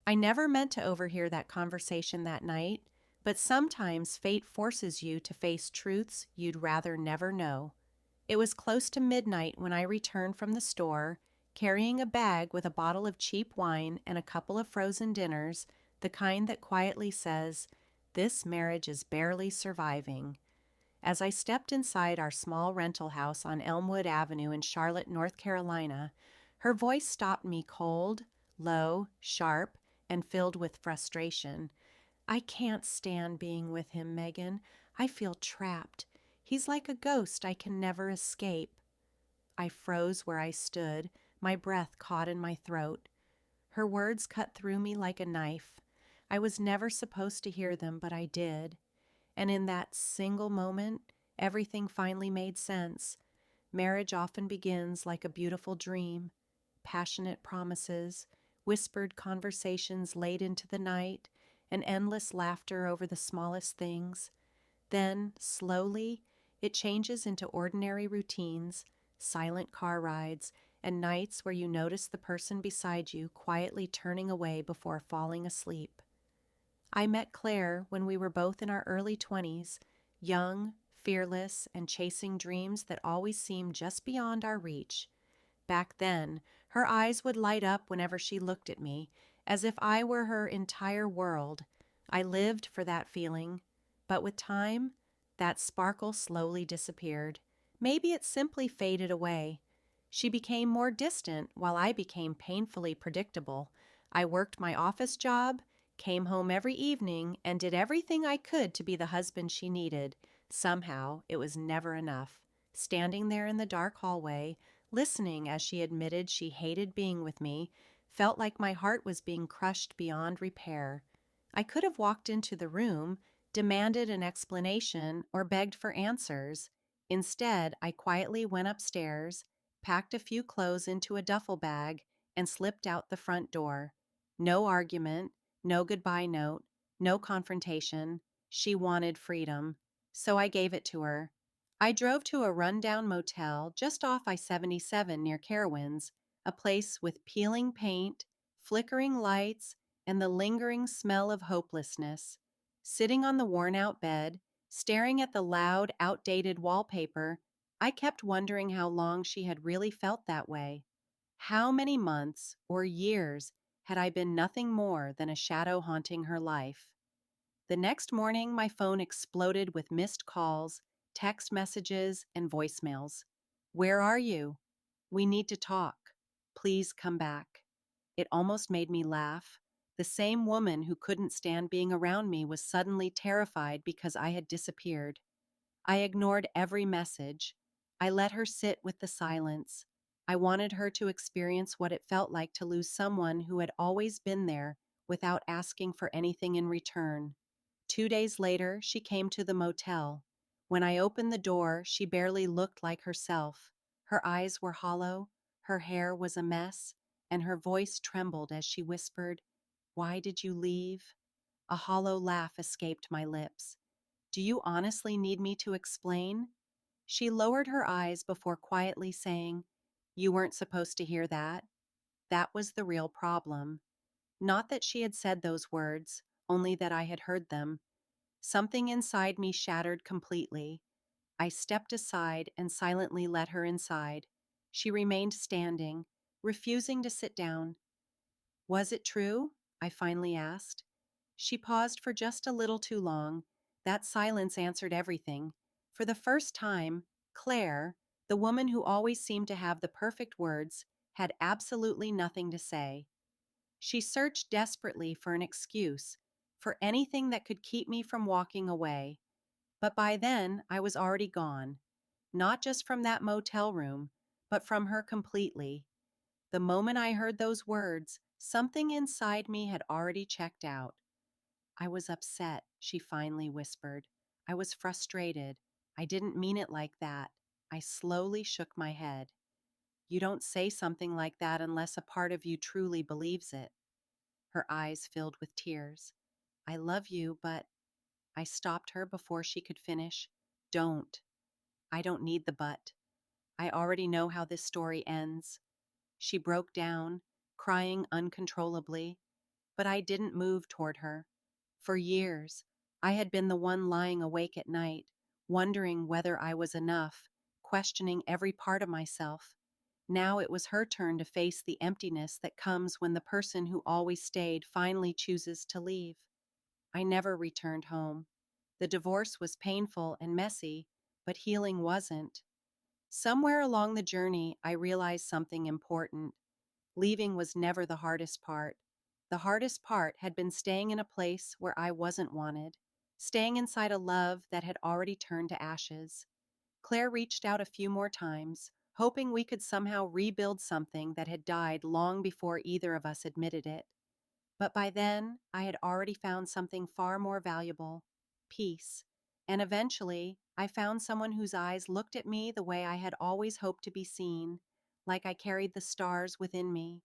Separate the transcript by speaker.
Speaker 1: I never meant to overhear that conversation that night, but sometimes fate forces you to face truths you'd rather never know. It was close to midnight when I returned from the store, carrying a bag with a bottle of cheap wine and a couple of frozen dinners, the kind that quietly says, "This marriage is barely surviving." As I stepped inside our small rental house on Elmwood Avenue in Charlotte, North Carolina, her voice stopped me cold, low, sharp, and filled with frustration. "I can't stand being with him, Megan. I feel trapped. He's like a ghost I can never escape." I froze where I stood, my breath caught in my throat. Her words cut through me like a knife. I was never supposed to hear them, but I did. And in that single moment, everything finally made sense. Marriage often begins like a beautiful dream, passionate promises, whispered conversations late into the night, and endless laughter over the smallest things. Then, slowly, it changes into ordinary routines, silent car rides, and nights where you notice the person beside you quietly turning away before falling asleep. I met Claire when we were both in our early 20s, young, fearless, and chasing dreams that always seemed just beyond our reach. Back then, her eyes would light up whenever she looked at me, as if I were her entire world. I lived for that feeling, but with time, that sparkle slowly disappeared. Maybe it simply faded away. She became more distant while I became painfully predictable. I worked my office job, came home every evening, and did everything I could to be the husband she needed. Somehow, it was never enough. Standing there in the dark hallway, listening as she admitted she hated being with me, felt like my heart was being crushed beyond repair. I could have walked into the room, demanded an explanation, or begged for answers. Instead, I quietly went upstairs, packed a few clothes into a duffel bag, and slipped out the front door. No argument, no goodbye note, no confrontation. She wanted freedom, so I gave it to her. I drove to a rundown motel just off I-77 near Carowinds, a place with peeling paint, flickering lights, and the lingering smell of hopelessness. Sitting on the worn-out bed, staring at the loud, outdated wallpaper, I kept wondering how long she had really felt that way. How many months or years had I been nothing more than a shadow haunting her life? The next morning, my phone exploded with missed calls, text messages, and voicemails. "Where are you? We need to talk. Please come back." It almost made me laugh. The same woman who couldn't stand being around me was suddenly terrified because I had disappeared. I ignored every message. I let her sit with the silence. I wanted her to experience what it felt like to lose someone who had always been there without asking for anything in return. 2 days later, she came to the motel. When I opened the door, she barely looked like herself. Her eyes were hollow, her hair was a mess, and her voice trembled as she whispered, "Why did you leave?" A hollow laugh escaped my lips. "Do you honestly need me to explain?" She lowered her eyes before quietly saying, "You weren't supposed to hear that." That was the real problem. Not that she had said those words, only that I had heard them. Something inside me shattered completely. I stepped aside and silently let her inside. She remained standing, refusing to sit down. "Was it true?" I finally asked. She paused for just a little too long. That silence answered everything. For the first time, Claire, the woman who always seemed to have the perfect words, had absolutely nothing to say. She searched desperately for an excuse, for anything that could keep me from walking away. But by then, I was already gone. Not just from that motel room, but from her completely. The moment I heard those words, something inside me had already checked out. "I was upset," she finally whispered. "I was frustrated. I didn't mean it like that." I slowly shook my head. "You don't say something like that unless a part of you truly believes it." Her eyes filled with tears. "I love you, but—" I stopped her before she could finish. "Don't. I don't need the but. I already know how this story ends." She broke down, crying uncontrollably. but I didn't move toward her. For years, I had been the one lying awake at night, wondering whether I was enough, questioning every part of myself. Now it was her turn to face the emptiness that comes when the person who always stayed finally chooses to leave. I never returned home. The divorce was painful and messy, but healing wasn't. Somewhere along the journey, I realized something important. Leaving was never the hardest part. The hardest part had been staying in a place where I wasn't wanted, staying inside a love that had already turned to ashes. Claire reached out a few more times, hoping we could somehow rebuild something that had died long before either of us admitted it. But by then, I had already found something far more valuable: peace. And eventually, I found someone whose eyes looked at me the way I had always hoped to be seen, like I carried the stars within me.